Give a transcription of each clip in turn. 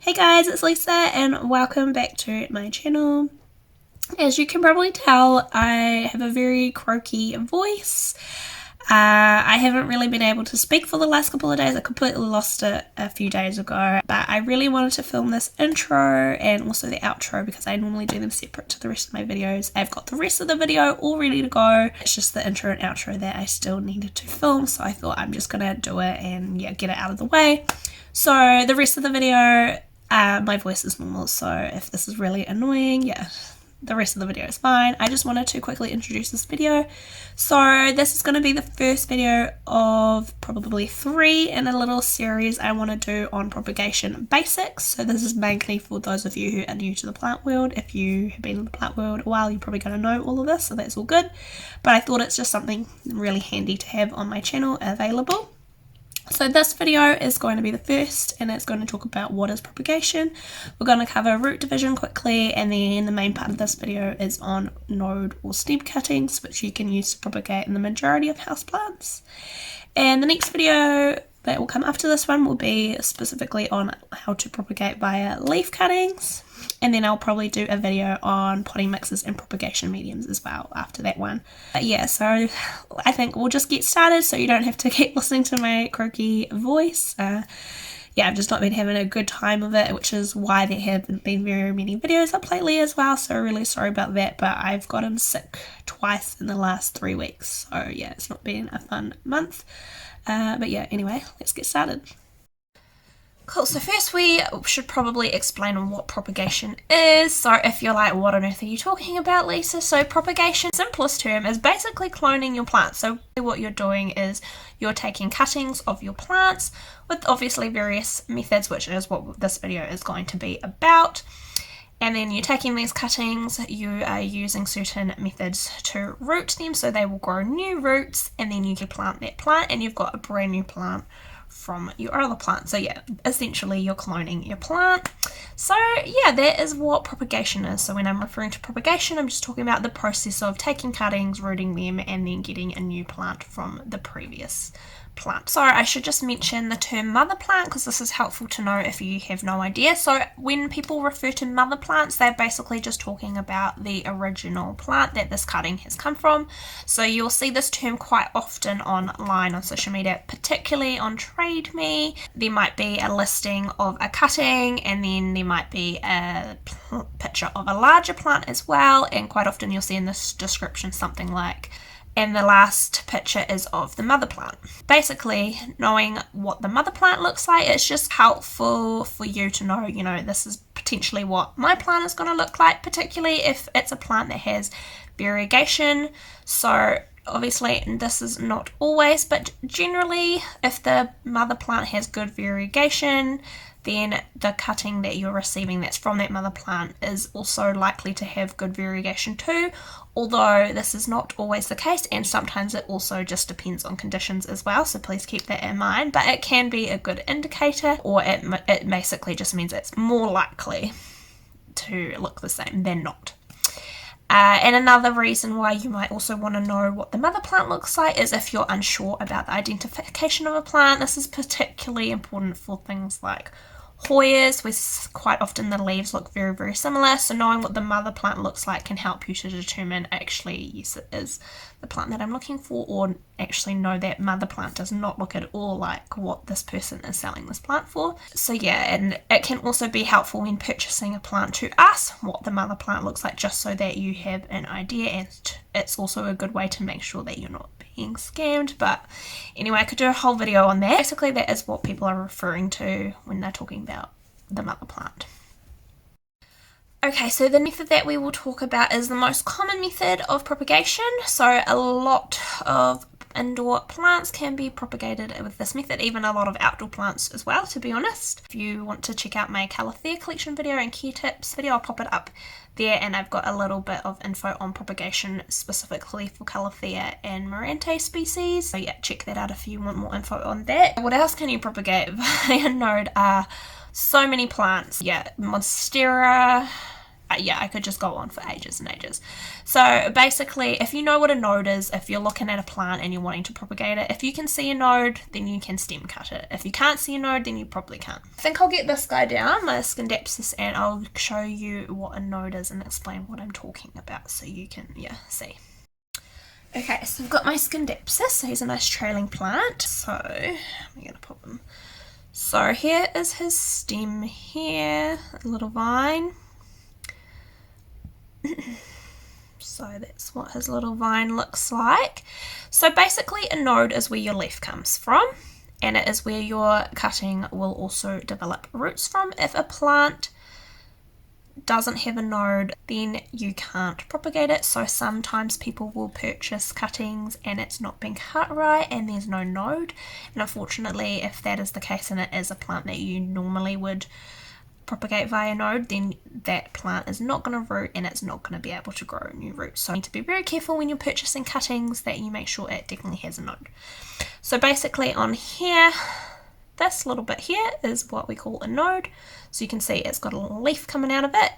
Hey guys, it's Lisa and welcome back to my channel. As you can probably tell, I have a very croaky voice. I haven't really been able to speak for the last couple of days. I completely lost it a few days ago, but I really wanted to film this intro and also the outro because I normally do them separate to the rest of my videos. I've got the rest of the video all ready to go. It's just the intro and outro that I still needed to film, so I thought I'm just gonna do it and get it out of the way. So the rest of the video, my voice is normal, so if this is really annoying, the rest of the video is fine. I just wanted to quickly introduce this video. So this is going to be the first video of probably 3 in a little series I want to do on propagation basics. So this is mainly for those of you who are new to the plant world. If you have been in the plant world a while, you're probably going to know all of this, so that's all good. But I thought it's just something really handy to have on my channel available. So this video is going to be the first, and it's going to talk about what is propagation. We're going to cover root division quickly, and then the main part of this video is on node or stem cuttings, which you can use to propagate in the majority of houseplants. And the next video that will come after this one will be specifically on how to propagate via leaf cuttings. And then I'll probably do a video on potting mixes and propagation mediums as well after that one. But yeah, so I think we'll just get started so you don't have to keep listening to my croaky voice. I've just not been having a good time of it, which is why there haven't been very many videos up lately as well, so really sorry about that. But I've gotten sick twice in the last 3 weeks, so yeah, it's not been a fun month. But yeah, anyway, let's get started. Cool, so first we should probably explain what propagation is. So if you're like, what on earth are you talking about, Lisa? So propagation, simplest term, is basically cloning your plants. So what you're doing is you're taking cuttings of your plants with obviously various methods, which is what this video is going to be about. And then you're taking these cuttings, you are using certain methods to root them so they will grow new roots, and then you can plant that plant and you've got a brand new plant from your other plant. So yeah, essentially you're cloning your plant. So yeah, that is what propagation is. So when I'm referring to propagation, I'm just talking about the process of taking cuttings, rooting them, and then getting a new plant from the previous plant. So I should just mention the term mother plant because this is helpful to know if you have no idea. So when people refer to mother plants, they're basically just talking about the original plant that this cutting has come from. So you'll see this term quite often online on social media, particularly on Trade Me. There might be a listing of a cutting, and then there might be a picture of a larger plant as well, and quite often you'll see in this description something like, and the last picture is of the mother plant. Basically, knowing what the mother plant looks like, it's just helpful for you to know, this is potentially what my plant is going to look like, particularly if it's a plant that has variegation. So obviously this is not always, but generally if the mother plant has good variegation, then the cutting that you're receiving that's from that mother plant is also likely to have good variegation too, although this is not always the case, and sometimes it also just depends on conditions as well, so please keep that in mind. But it can be a good indicator, or it basically just means it's more likely to look the same than not. And another reason why you might also want to know what the mother plant looks like is if you're unsure about the identification of a plant. This is particularly important for things like Hoyas, where quite often the leaves look very, very similar. So knowing what the mother plant looks like can help you to determine, actually, yes, it is the plant that I'm looking for, or actually no, that mother plant does not look at all like what this person is selling this plant for. So yeah, and it can also be helpful when purchasing a plant to us what the mother plant looks like, just so that you have an idea, and it's also a good way to make sure that you're not being scammed. But anyway, I could do a whole video on that. Basically, that is what people are referring to when they're talking about the mother plant. Okay, so the method that we will talk about is the most common method of propagation. So a lot of indoor plants can be propagated with this method, even a lot of outdoor plants as well, to be honest. If you want to check out my Calathea collection video and care tips video, I'll pop it up there, and I've got a little bit of info on propagation specifically for Calathea and Marante species. So yeah, check that out if you want more info on that. What else can you propagate via node? So many plants. Yeah, Monstera, yeah, I could just go on for ages and ages. So basically, if you know what a node is, if you're looking at a plant and you're wanting to propagate it, if you can see a node, then you can stem cut it. If you can't see a node, then you probably can't. I think I'll get this guy down, my Scindapsus, and I'll show you what a node is and explain what I'm talking about so you can, yeah, see. Okay, so I've got my Scindapsus, so he's a nice trailing plant. So I'm going to pop him. So here is his stem here, a little vine. So that's what his little vine looks like. So basically a node is where your leaf comes from, and it is where your cutting will also develop roots from. If a plant doesn't have a node, then you can't propagate it. So sometimes people will purchase cuttings and it's not been cut right and there's no node, and unfortunately if that is the case and it is a plant that you normally would propagate via node, then that plant is not going to root and it's not going to be able to grow new roots. So you need to be very careful when you're purchasing cuttings that you make sure it definitely has a node. So basically on here, this little bit here is what we call a node. So you can see it's got a little leaf coming out of it.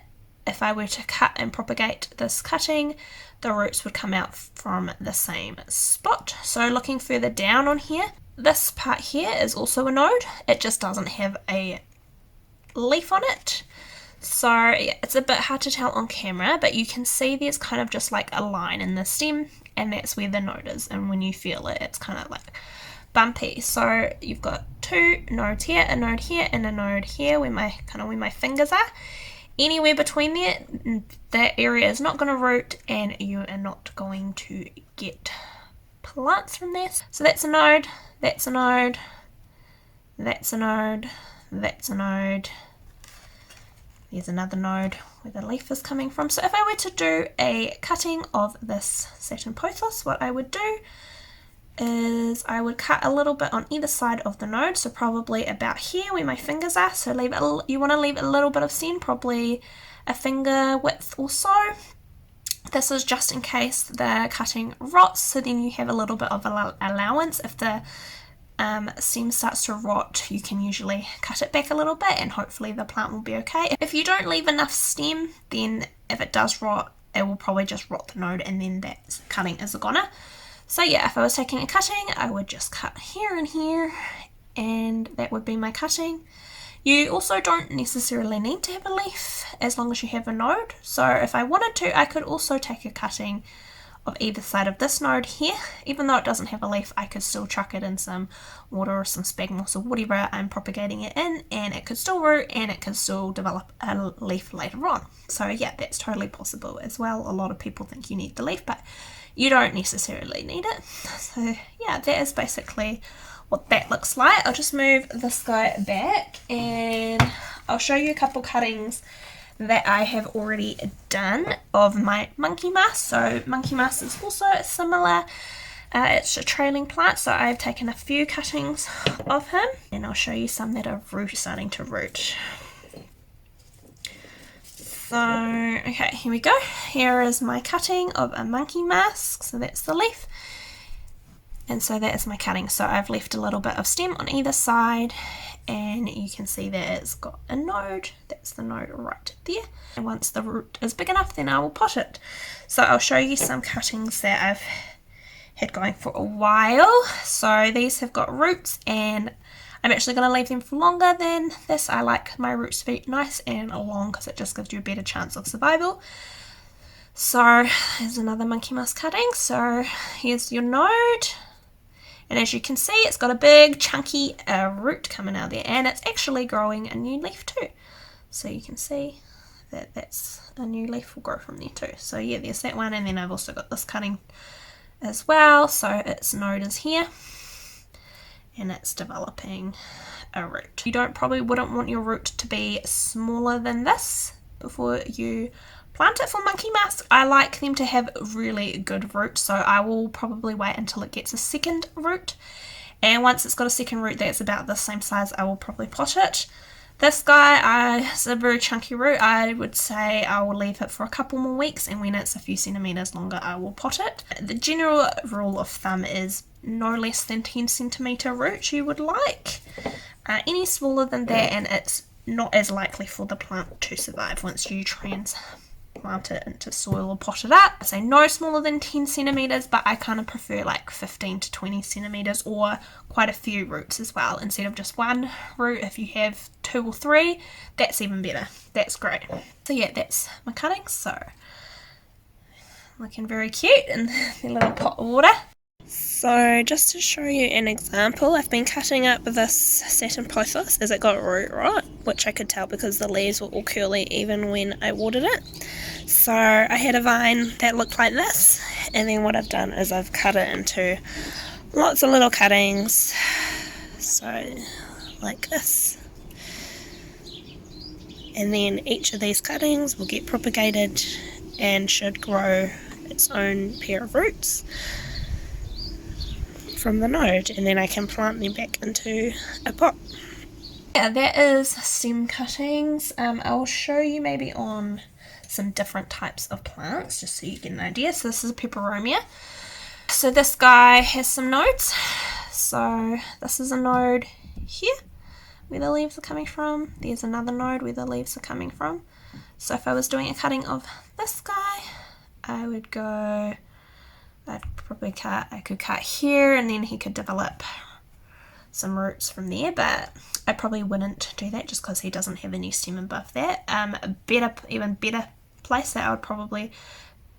If I were to cut and propagate this cutting, the roots would come out from the same spot. So looking further down on here, this part here is also a node. It just doesn't have a leaf on it. So yeah, it's a bit hard to tell on camera, but you can see there's kind of just like a line in the stem, and that's where the node is, and when you feel it, it's kind of like bumpy. So you've got two nodes here, a node here and a node here where my where my fingers are. Anywhere between there, that area is not going to root and you are not going to get plants from this. So that's a node, that's a node, that's a node, that's a node. There's another node where the leaf is coming from. So if I were to do a cutting of this Saturn pothos, what I would do is I would cut a little bit on either side of the node, so probably about here where my fingers are. So leave it, you want to leave a little bit of stem, probably a finger width or so. This is just in case the cutting rots, so then you have a little bit of allowance. If the stem starts to rot, you can usually cut it back a little bit and hopefully the plant will be okay. If you don't leave enough stem, then if it does rot, it will probably just rot the node and then that cutting is a goner. So yeah, if I was taking a cutting, I would just cut here and here, and that would be my cutting. You also don't necessarily need to have a leaf as long as you have a node. So if I wanted to, I could also take a cutting of either side of this node here. Even though it doesn't have a leaf, I could still chuck it in some water or some sphagnum moss or whatever I'm propagating it in, and it could still root and it could still develop a leaf later on. So yeah, that's totally possible as well. A lot of people think you need the leaf, but you don't necessarily need it. So yeah, that is basically what that looks like. I'll just move this guy back and I'll show you a couple cuttings that I have already done of my monkey mask. So monkey mask is also similar. It's a trailing plant, so I've taken a few cuttings of him and I'll show you some that are starting to root. So, okay, here we go. Here is my cutting of a monkey mask. So that's the leaf. And so that is my cutting. So I've left a little bit of stem on either side, and you can see that it's got a node. That's the node right there. And once the root is big enough, then I will pot it. So I'll show you some cuttings that I've had going for a while. So these have got roots, and I'm actually going to leave them for longer than this. I like my roots to be nice and long because it just gives you a better chance of survival. So here's another monkey mask cutting. So here's your node. And as you can see, it's got a big chunky root coming out there, and it's actually growing a new leaf too. So you can see that that's a new leaf will grow from there too. So yeah, there's that one, and then I've also got this cutting as well. So its node is here, and it's developing a root. You wouldn't want your root to be smaller than this before you plant it for monkey mask. I like them to have really good roots, so I will probably wait until it gets a second root, and once it's got a second root that's about the same size, I will probably pot it. This guy is a very chunky root. I would say I will leave it for a couple more weeks, and when it's a few centimeters longer, I will pot it. The general rule of thumb is no less than 10 centimeter root you would like. Any smaller than that and it's not as likely for the plant to survive once you transplant it into soil or pot it up. I say no smaller than 10 centimeters, but I kind of prefer like 15 to 20 centimeters or quite a few roots as well. Instead of just one root, if you have 2 or 3, that's even better. That's great. So yeah, that's my cuttings. So looking very cute in their little pot of water. So just to show you an example, I've been cutting up this satin pothos as it got root rot, which I could tell because the leaves were all curly even when I watered it. So I had a vine that looked like this, and then what I've done is I've cut it into lots of little cuttings, so like this. And then each of these cuttings will get propagated and should grow its own pair of roots from the node, and then I can plant them back into a pot. Yeah, that is stem cuttings. I'll show you maybe on some different types of plants just so you get an idea. So this is a peperomia. So this guy has some nodes. So this is a node here where the leaves are coming from. There's another node where the leaves are coming from. So if I was doing a cutting of this guy, I would go, I could cut here, and then he could develop some roots from there, but I probably wouldn't do that just because he doesn't have any stem above that. Even better place that I would probably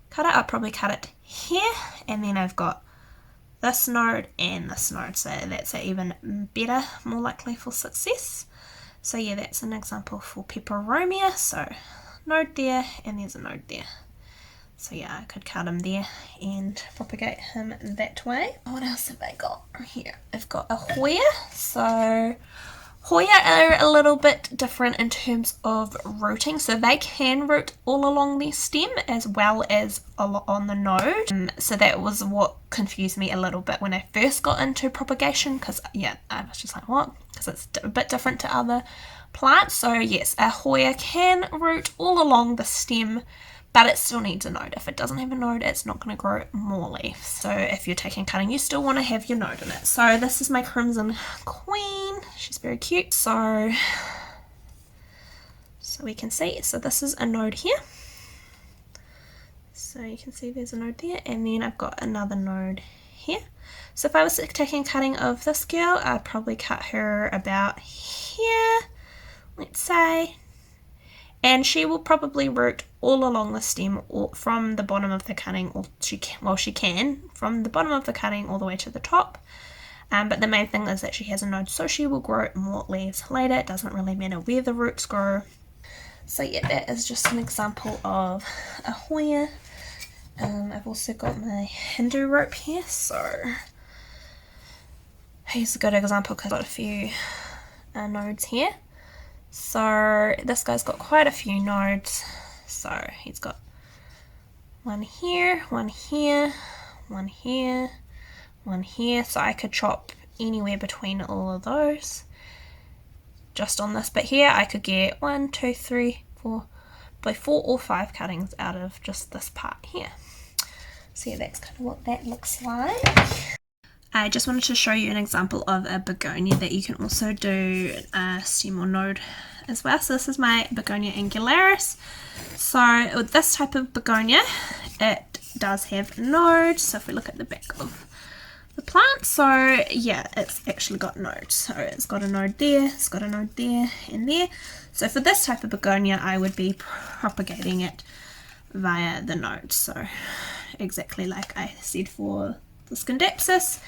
cut it, I'd probably cut it here, and then I've got this node and this node, so that's even better, more likely for success. So yeah, that's an example for peperomia. So node there, and there's a node there. So yeah, I could cut him there and propagate him that way. What else have I got here? I've got a Hoya. So Hoya are a little bit different in terms of rooting. So they can root all along their stem as well as on the node. So that was what confused me a little bit when I first got into propagation, because yeah, I was just like, what? Because it's a bit different to other plants. So yes, a Hoya can root all along the stem, but it still needs a node. If it doesn't have a node, it's not going to grow more leaves. So if you're taking cutting, you still want to have your node in it. So this is my Crimson Queen. She's very cute. So we can see, so this is a node here. So you can see there's a node there, and then I've got another node here. So if I was taking cutting of this girl, I'd probably cut her about here, let's say. And she will probably root all along the stem or from the bottom of the cutting, or she can from the bottom of the cutting all the way to the top. But the main thing is that she has a node, so she will grow more leaves later. It doesn't really matter where the roots grow. So yeah, that is just an example of a Hoya. I've also got my Hindu rope here, so here's a good example because I've got a few nodes here. So this guy's got quite a few nodes. So he's got one here, one here, one here, one here. So I could chop anywhere between all of those. Just on this bit here, I could get 1, 2, 3, 4, probably 4 or 5 cuttings out of just this part here. So yeah, that's kind of what that looks like. I just wanted to show you an example of a begonia that you can also do a stem or node as well. So this is my Begonia angularis. So with this type of begonia, it does have nodes. So if we look at the back of the plant, so yeah, it's actually got nodes. So it's got a node there, it's got a node there and there. So for this type of begonia, I would be propagating it via the nodes. So exactly like I said for the Scindapsus,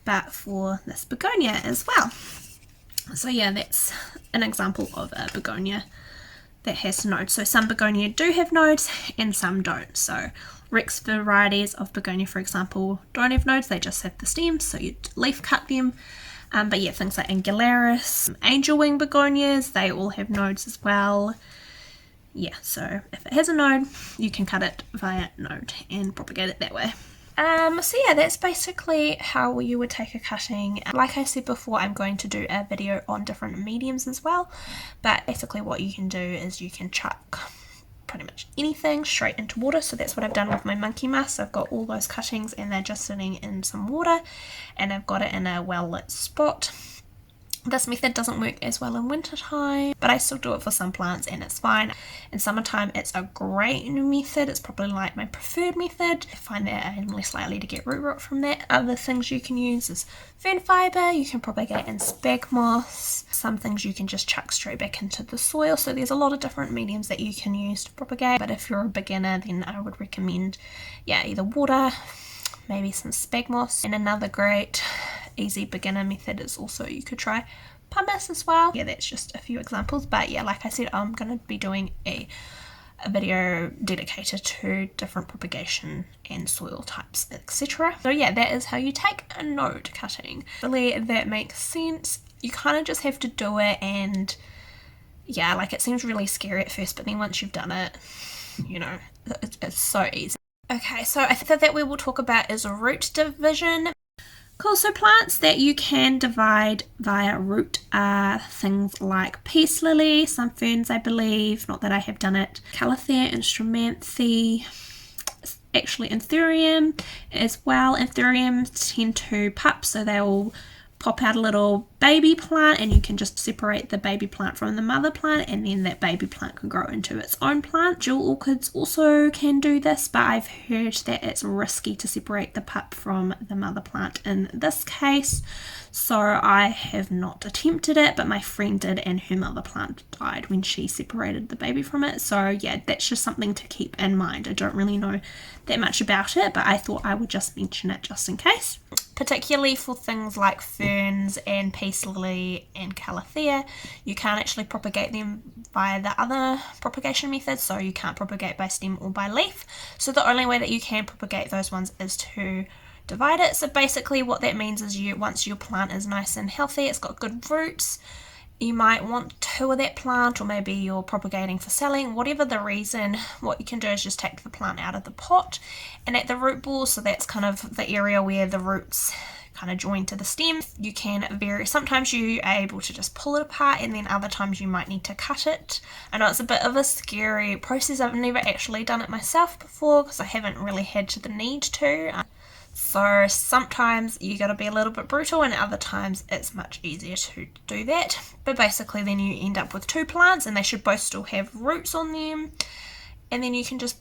but for this begonia as well. So yeah, that's an example of a begonia that has nodes. So some begonia do have nodes and some don't. So Rex varieties of begonia, for example, don't have nodes, they just have the stems, so you leaf cut them. But yeah, things like angularis, angel wing begonias, they all have nodes as well. Yeah, so if it has a node, you can cut it via node and propagate it that way. So yeah, that's basically how you would take a cutting. Like I said before, I'm going to do a video on different mediums as well, but basically what you can do is you can chuck pretty much anything straight into water. So that's what I've done with my monkey mask. I've got all those cuttings and they're just sitting in some water, and I've got it in a well lit spot. This method doesn't work as well in winter time, but I still do it for some plants and it's fine. In summertime, it's a great method. It's probably like my preferred method. I find that I'm less likely to get root rot from that. Other things you can use is fern fibre. You can propagate in spag moss. Some things you can just chuck straight back into the soil. So there's a lot of different mediums that you can use to propagate. But if you're a beginner, then I would recommend, either water, maybe some spag moss. And another great easy beginner method is also you could try pumice as well. That's just a few examples, but like I said, I'm going to be doing a video dedicated to different propagation and soil types, etc. So that is how you take a node cutting. Really, that makes sense. You kind of just have to do it, and it seems really scary at first, but then once you've done it, it's so easy. Okay, so I think that we will talk about is root division. Cool, so plants that you can divide via root are things like peace lily, some ferns I believe, not that I have done it, Calathea, Instrumanthe, actually Anthurium as well. Anthuriums tend to pup, so they will pop out a little baby plant and you can just separate the baby plant from the mother plant, and then that baby plant can grow into its own plant. Jewel orchids also can do this, but I've heard that it's risky to separate the pup from the mother plant in this case, so I have not attempted it, but my friend did and her mother plant died when she separated the baby from it. So that's just something to keep in mind. I don't really know that much about it, but I thought I would just mention it just in case. Particularly for things like ferns and peace lily and Calathea, you can't actually propagate them via the other propagation methods, so you can't propagate by stem or by leaf. So the only way that you can propagate those ones is to divide it. So basically what that means is once your plant is nice and healthy, it's got good roots, you might want 2 of that plant, or maybe you're propagating for selling, whatever the reason, what you can do is just take the plant out of the pot and at the root ball, so that's kind of the area where the roots kind of join to the stem. You can vary, sometimes you are able to just pull it apart, and then other times you might need to cut it. I know it's a bit of a scary process. I've never actually done it myself before because I haven't really had the need to. So sometimes you got to be a little bit brutal, and other times it's much easier to do that. But basically then you end up with 2 plants and they should both still have roots on them, and then you can just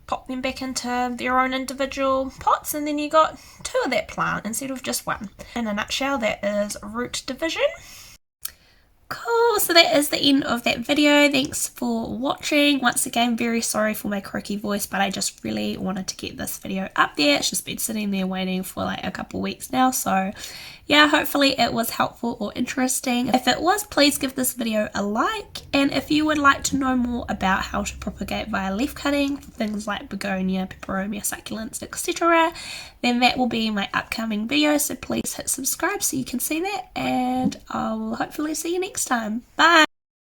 pop them back into their own individual pots, and then you got 2 of that plant instead of just 1. In a nutshell, that is root division. Cool, so that is the end of that video. Thanks for watching. Once again, very sorry for my croaky voice, but I just really wanted to get this video up there. It's just been sitting there waiting for like a couple weeks now, so hopefully it was helpful or interesting. If it was, please give this video a like, and if you would like to know more about how to propagate via leaf cutting for things like begonia, peperomia, succulents, etc., then that will be my upcoming video, so please hit subscribe so you can see that, and I will hopefully see you next time. Bye!